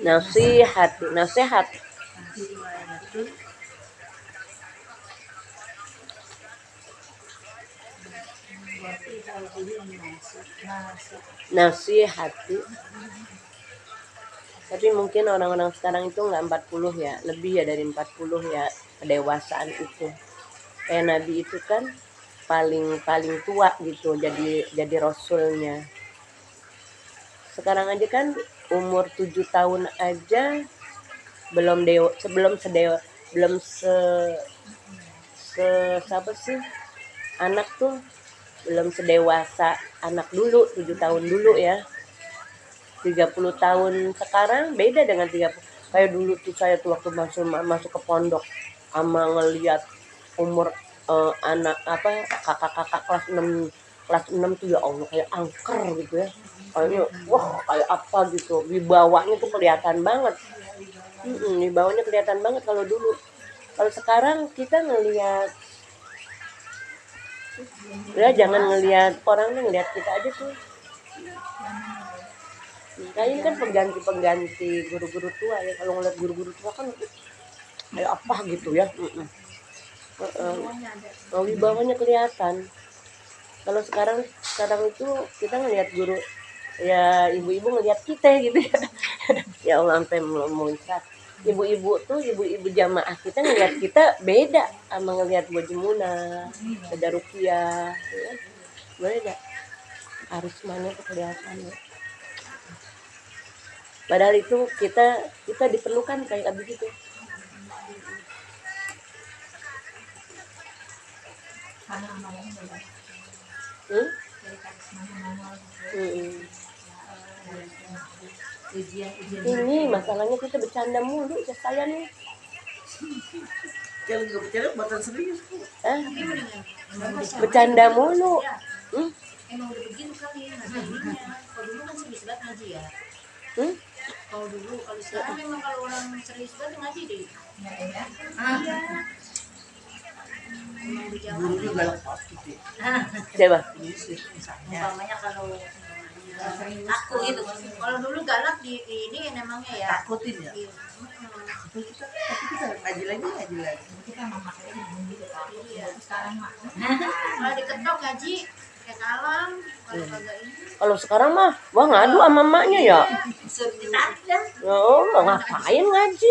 Speaker 1: nasihat nasihati. Tapi mungkin orang-orang sekarang itu nggak 40 ya, lebih ya dari 40 ya kedewasaan itu. Kayak Nabi itu kan paling tua gitu, jadi rasulnya. Sekarang aja kan umur 7 tahun aja belum siapa sih anak tuh belum sedewasa anak dulu, 7 tahun dulu ya. 30 tahun sekarang beda dengan 30. Kayak dulu tuh saya tuh waktu masuk ke pondok sama ngelihat umur anak apa kakak-kakak kelas 6 tuh ya Allah kayak angker gitu ya. Kayaknya wah kayak apa gitu. Wibawanya tuh kelihatan banget. Wibawanya kelihatan banget kalau dulu. Kalau sekarang kita ngelihat ya jangan ngelihat orang, ngelihat kita aja tuh. Kayaknya kan pengganti guru-guru tua ya. Kalau ngeliat guru-guru tua kan kayak apa gitu ya. Wibawanya kelihatan. Kalau sekarang itu kita ngelihat guru ya ibu-ibu ngelihat kita gitu ya. Ya Allah sampai muncrat. Ibu-ibu jamaah kita ngelihat kita beda sama ngelihat Bu Jemuna, ada Rukiah, ya. Beda. Harus mana tuh kelihatannya. Padahal itu kita diperlukan kayak begitu. Ini masalahnya kita bercanda mulu saya nih.
Speaker 3: Kalau nggak bercanda buatan serius.
Speaker 1: Bercanda mulu.
Speaker 2: Emang udah begitu kali ya ngajinya. Kalau dulu kan serius banget ngaji ya. Kalau dulu, kalau sekarang memang kalau orang serius banget ngaji deh. Iya.
Speaker 3: Gurunya galak pasti sih.
Speaker 1: Coba.
Speaker 2: Umpamanya kalau aku gitu. Kalau dulu galak di ini namanya ya.
Speaker 3: Takutin ya. Tapi kita ngaji lagi.
Speaker 2: Kita memakai gitu Pak. Iya. Sekarang mah. Kalau diketok ngaji kayak kalam, kalau kagak ini.
Speaker 1: Kalau sekarang mah wah ngadu sama emaknya ya.
Speaker 2: Suruh ditanda.
Speaker 1: Oh, ngapain ngaji?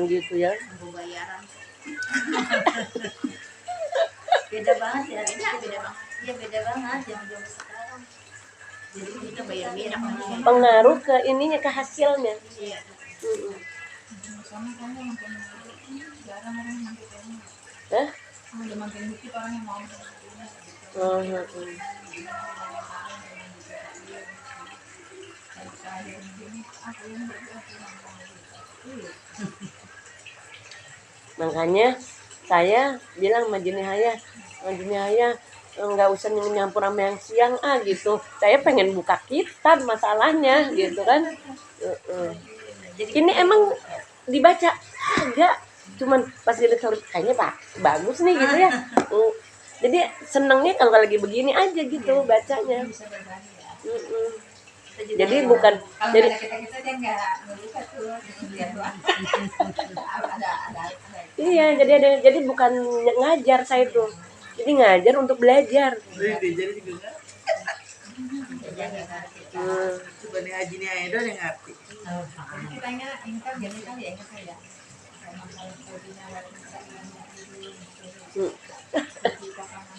Speaker 1: Gitu ya.
Speaker 2: Bayaran. Beda banget ya, beda banget. Iya beda banget jam-jam sekarang. Jadi kita bayar berak aja.
Speaker 1: Pengaruh ke ininya ke hasilnya.
Speaker 2: Iya. Sama kamu makin jarang orang makin ini.
Speaker 1: Hah?
Speaker 2: Udah makin dikit orang yang mau.
Speaker 1: Makanya saya bilang sama Jinihaya nggak usah nyampur sama yang siang gitu. Saya pengen buka kitab masalahnya gitu kan. Ini emang dibaca agak cuman pas dilihat kayaknya bagus nih gitu ya. Jadi senengnya kalau lagi begini aja gitu bacanya. Jadi bukan jadi iya jadi bukan ngajar saya tuh. Jadi ngajar untuk belajar.
Speaker 3: Coba nih ngaji nih Aedo yang ngerti.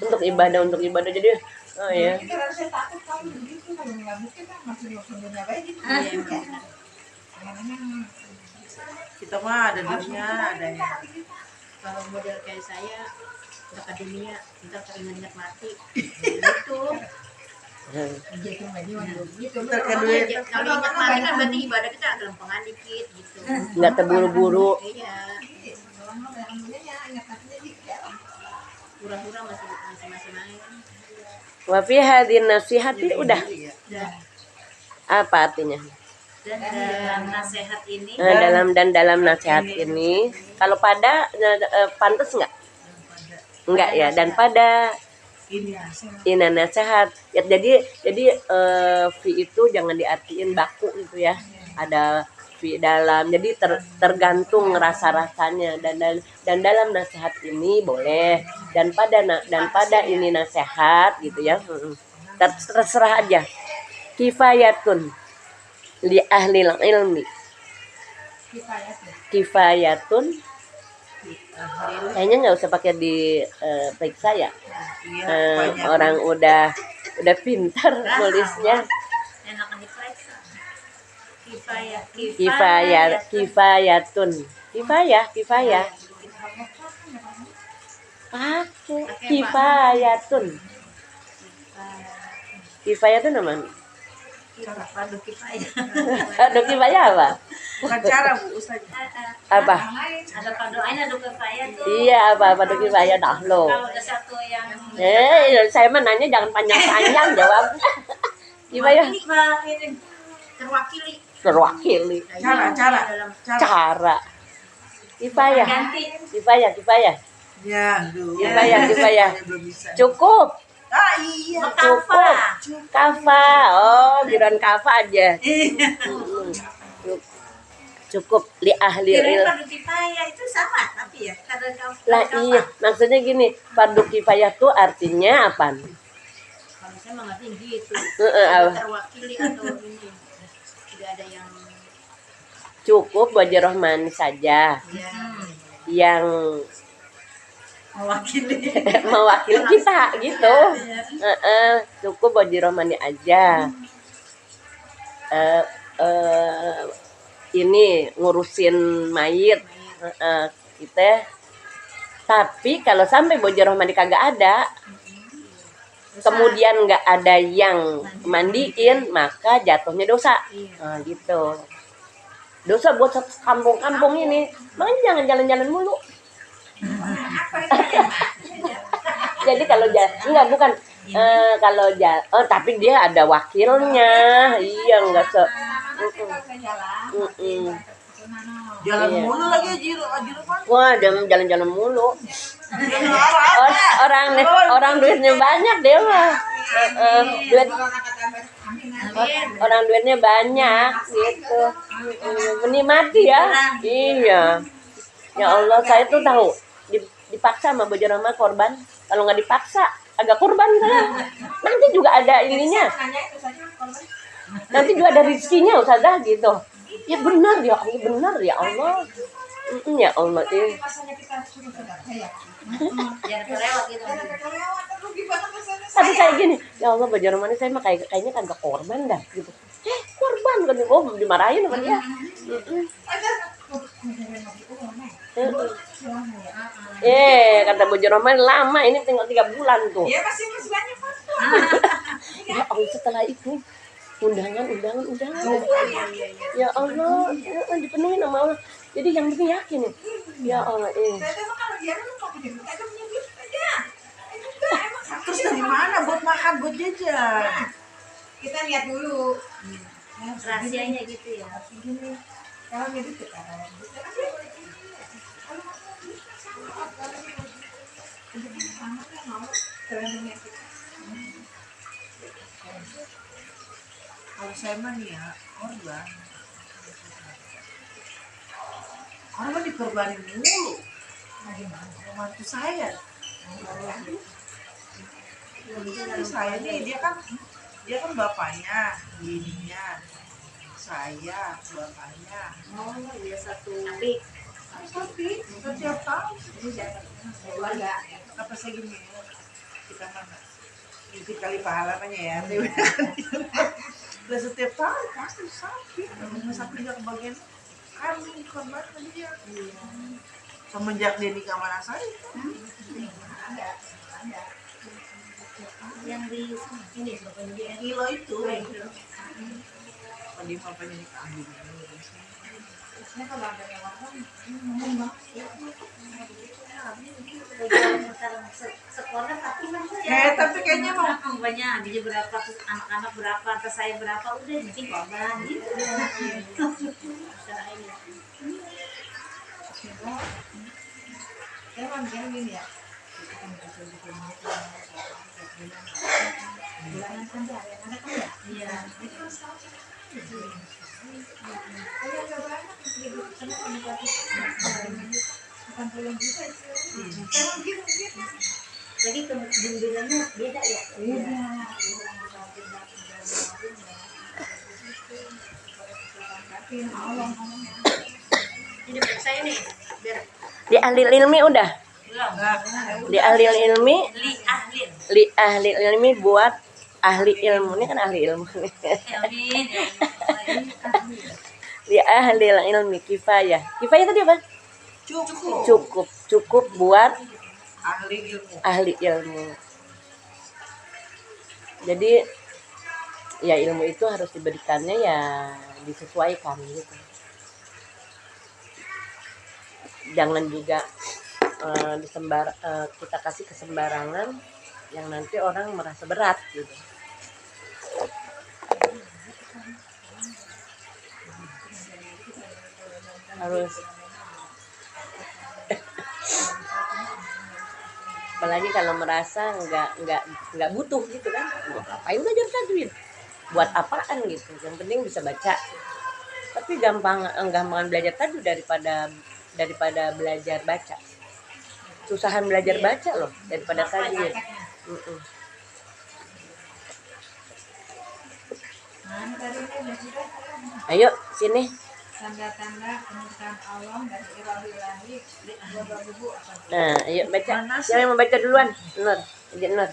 Speaker 1: Untuk ibadah jadi ya.
Speaker 3: Kita mah ada dunia adanya.
Speaker 2: Kalau model kayak saya dekat dunia kita ingat mati gitu. Kalau ingat mati kan berarti ibadah kita gelempengan dikit gitu.
Speaker 1: Nggak terburu-buru.
Speaker 2: Iya. Pura-pura masih main.
Speaker 1: Wa fi hadin nasihati udah. Apa artinya?
Speaker 2: Dan dalam nasihat ini.
Speaker 1: Dalam nasihat ini, kalau pada pantas nggak? Enggak ya. Dan pada ini nasihat. Ya, jadi fi itu jangan diartiin baku gitu ya. Ada fi dalam. Jadi tergantung rasa-rasanya dan dalam nasihat ini boleh dan pada ini nasihat gitu ya. Terserah aja. Kifayatun li ahli ilmi. Kifayatun kayaknya nggak usah pakai di periksa ya. Orang udah pintar nulisnya.
Speaker 2: Enakan diperiksa.
Speaker 1: Kifayatun. Kifayah. Pakai kifayatun. Kifayah itu namanya.
Speaker 2: Fardu kifayah.
Speaker 1: Fardu kifayah apa?
Speaker 3: Bukan cara Bu Ustaz.
Speaker 1: Apa?
Speaker 2: Ada fardu ain, ada kifayah tuh.
Speaker 1: Iya, apa fardu kifayah dah lo.
Speaker 2: Kalau ada satu yang
Speaker 1: Saya mah nanya jangan panjang-panjang jawab. Kifayah
Speaker 2: ini terwakili.
Speaker 1: terwakili. Cara. Kifayah.
Speaker 2: Ganti.
Speaker 1: Kifayah.
Speaker 3: Ya, aduh.
Speaker 1: Kifayah.
Speaker 3: Belum bisa.
Speaker 1: Cukup.
Speaker 3: Ah iya.
Speaker 1: Cukup. Kafa. Oh, kirain kafa aja. Cukup li ahli
Speaker 2: Kirain
Speaker 1: ilmu.
Speaker 2: fardu kifayah itu sama tapi ya kadang
Speaker 1: Lah iya, maksudnya gini, fardu kifayah tuh artinya apa?
Speaker 2: kalau saya mengerti gitu.
Speaker 1: Apa?
Speaker 2: Terwakili atau ini tidak ada yang
Speaker 1: Cukup wajah rohmani saja yang mewakili kita gitu. Cukup wajah rohmani aja. Ini ngurusin mayit kita. Tapi kalau sampai wajah rohmani kagak ada, kemudian nggak ada yang mandiin, maka jatuhnya dosa. Nah, gitu. Dosa buat kampung-kampung ini. Makanya jangan jalan-jalan mulu. Jadi kalau enggak bukan kalau tapi dia ada wakilnya. Iya, enggak
Speaker 3: Jalan mulu lagi Jiro kan.
Speaker 1: Wah, jalan-jalan mulu. Orang duitnya banyak deh mah. Orang duitnya banyak gitu. Menikmati ya. Iya. Ya Allah, saya tuh tahu dipaksa sama Bojo Rama korban. Kalau nggak dipaksa agak korban saya. Nanti juga ada ininya. Nanti juga ada rezekinya Ustazah gitu. Ya benar ya Allah, benar ya Allah. Ya Allah ini. Tapi saya gini, ya Allah Bojo Rama saya mah kayaknya kagak korban dah gitu. Korban kan dimarahin sama dia. Kata Bojo Rama lama ini tinggal 3 bulan tuh.
Speaker 3: Ya masih banyak waktu.
Speaker 1: Ya Allah setelah itu undangan. Ya Allah, dipenuhi sama Allah. Jadi yang penting yakin nih. Ya Allah
Speaker 3: Terus dari mana buat makan, buat jajan?
Speaker 2: kita lihat dulu rahasianya gitu ya. Kalau gitu
Speaker 3: Kalau saya mah nih ya, korban dikorbanin mulu. Mantu saya. Saya nih dia kan bapaknya, bininya, saya bapaknya.
Speaker 2: Dia satu. Tapi
Speaker 3: Setiap tahun
Speaker 2: keluarga.
Speaker 3: apa saya gini ya, kita mana sedikit kali pahalanya ya. Udah setiap tahun pasti sapi juga kebagian kami korban dia. Semenjak dia nikah sama anak saya
Speaker 2: Ada. Yang di sini bapaknya
Speaker 3: kilo itu. Kalau dia bapaknya nikah
Speaker 2: sekolah tapi
Speaker 3: tapi kayaknya mau
Speaker 2: banyak dia berapa anak-anak berapa atas saya berapa udah jadi korban gitu. Emang gini ya. Bulanan kan ada kan ya? Iya. Lagi kemudiannya beda ya. Ini saya nih biar
Speaker 1: di ahli ilmi udah. Di ahli ilmi. Li ahli ilmi buat ahli ilmu ini kan ahli ilmu. Li ahli ilmi kifayah. Kifayah tadi apa? Cukup buat
Speaker 3: ahli ilmu.
Speaker 1: ahli ilmu. Jadi ya ilmu itu harus diberikannya ya disesuaikan gitu. Jangan juga kita kasih kesembarangan yang nanti orang merasa berat gitu. Harus apalagi kalau merasa nggak butuh gitu kan, ngapain belajar tajwid, buat apaan gitu, yang penting bisa baca. Tapi gampangan belajar tajwid daripada belajar baca. Susahan belajar baca loh daripada tajwid. Ayo sini.
Speaker 2: Tanda-tanda kemurkaan Allah dan ilahi
Speaker 1: Nah, ayo baca. Siapa yang mau baca duluan? Nur. Nur.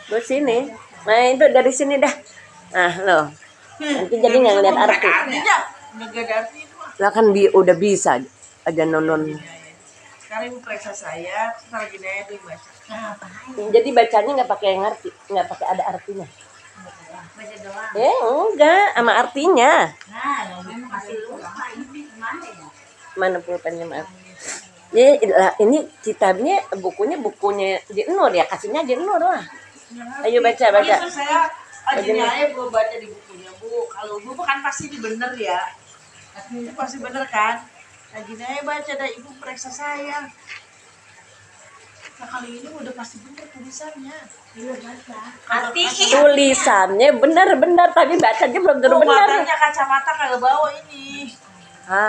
Speaker 1: Lu sini. Nah, itu dari sini dah. Nah, lo. Nanti jadi nggak ngeliat arti.
Speaker 3: Nggak ada arti itu mah.
Speaker 1: Lah kan udah bisa aja nonon.
Speaker 3: Sekarang ibu periksa saya, setelah gini aja dulu baca.
Speaker 1: Jadi bacanya nggak pakai yang arti, nggak pakai ada artinya.
Speaker 2: baca doang.
Speaker 1: Enggak, sama artinya.
Speaker 2: Nah, memang masih lupa ini gimana ya?
Speaker 1: Mana pulpennya, maaf. Ya, ini kitabnya bukunya Ji Nur ya, kasihnya Ji Nur lah. Ayo baca.
Speaker 3: Itu saya gini aja gue baca di bukunya Bu. Kalau Bu kan pasti ini bener ya. Itu pasti bener kan? Nah gini aja baca dah, ibu periksa saya. Nah kali ini udah pasti bener tulisannya.
Speaker 2: Iya baca.
Speaker 3: Arti
Speaker 1: Tulisannya benar, tapi bacanya belum tentu benar.
Speaker 3: matanya kacamata kalau bawa ini.
Speaker 1: Ah,